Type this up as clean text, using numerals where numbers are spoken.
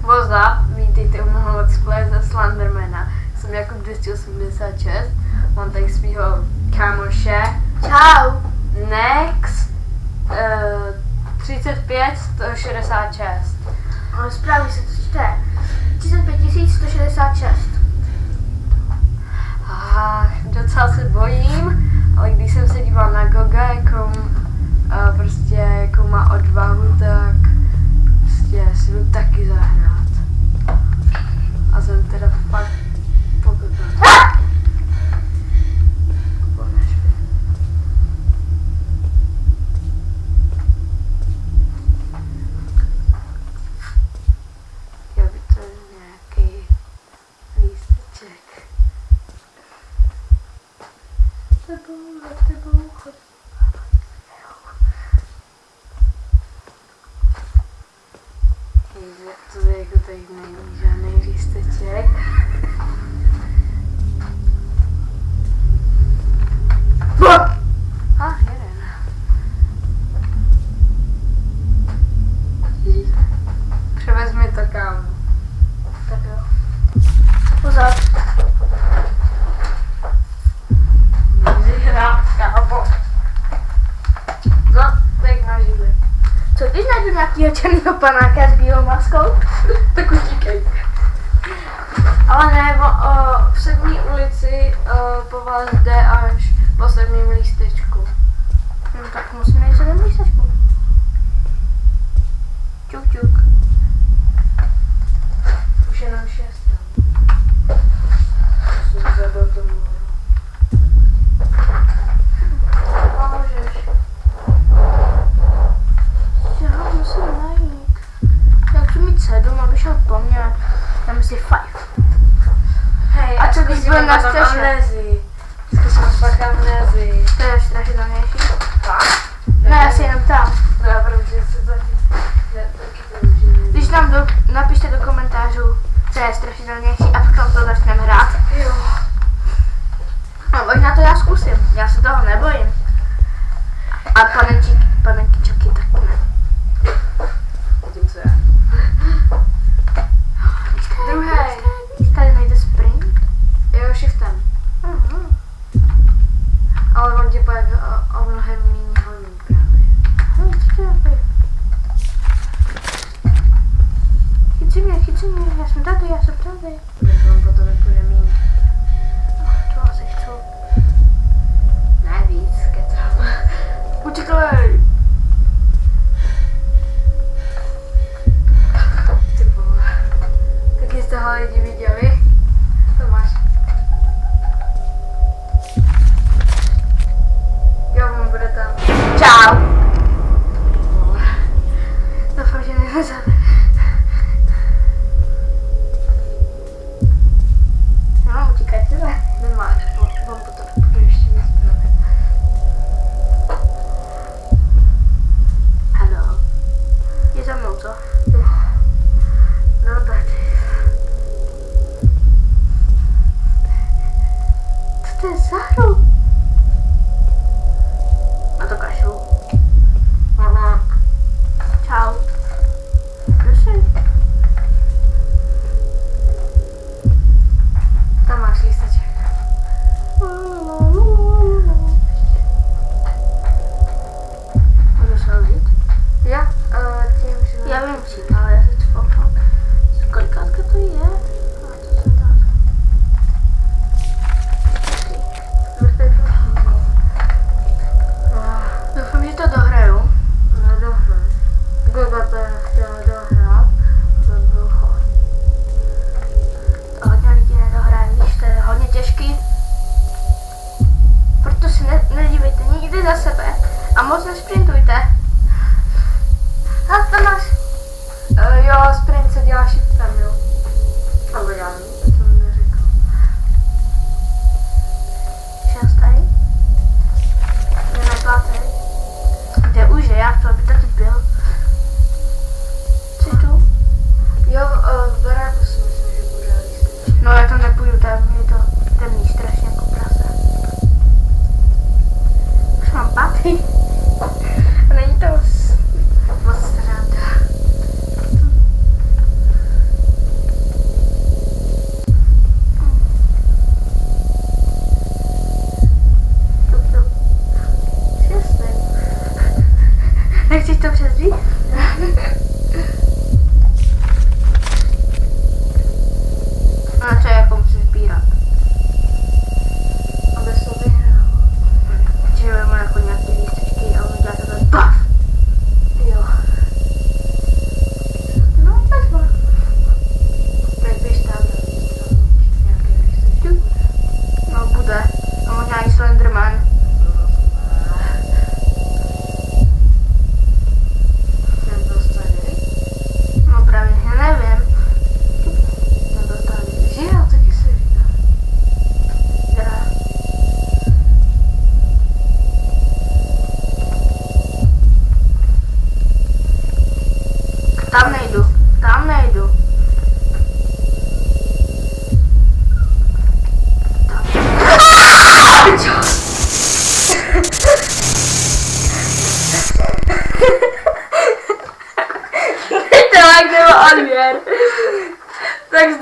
Voza, vítejte u mého let's play ze Slendermana. Jsem jako 286, mám tady svýho kámoše. Čau. Nex 35 166. Ale správně se to čte. 35 166. Docela se bojím, ale když jsem se díval na Goga, jakou má odvahu, tak prostě si jdu taky zahrát. A jsem teda fakt pokopaný. Já by to nějaký lísteček. Za tebou chod. To je jako tady není žádný lísteček. Jeden. Převezmi to, kámo. Tak jo. Pozor. Kámo. No, tak na židli. Co když najdu nějakýho černýho panáka s bílou maskou? Tak utíkej. Ale ne, v 7. ulici po vás jde až po 7. lístečku. No tak musíme jít 7 lístečku. Čuk čuk. Už jenom 6. Jsem zabil tomu. Můžeš. Já musím najít. Já chci mít 7, aby šel po mně. Já myslím 5. Hej, A co když byl na střeše? amnézii? Zkusím fakt amnézii. To je strašidelnější. Fakt? Ne, já si jenom tam. No já protože se taky to může. Když nám napište do komentářů, co je strašidelnější a potom to začneme hrát. Jo. No možná to já zkusím, já se toho nebojím. A panenky Čaky taky ne. Vidím, co je. Druhý. Tady najde sprint. Jo, shiftem. Ale on tě pak o mnohem méně honí právě. Co to je? Chyci mě, já jsem tady. On potom půjde méně. To asi chci. Ne víc, kecám. Utíkej! Ty vole. Taky z toho lidi viděli. To máš. Jo, on bude tam. Čau! Vole. Doufám, že nezade. Dejte like nebo odběr. Tak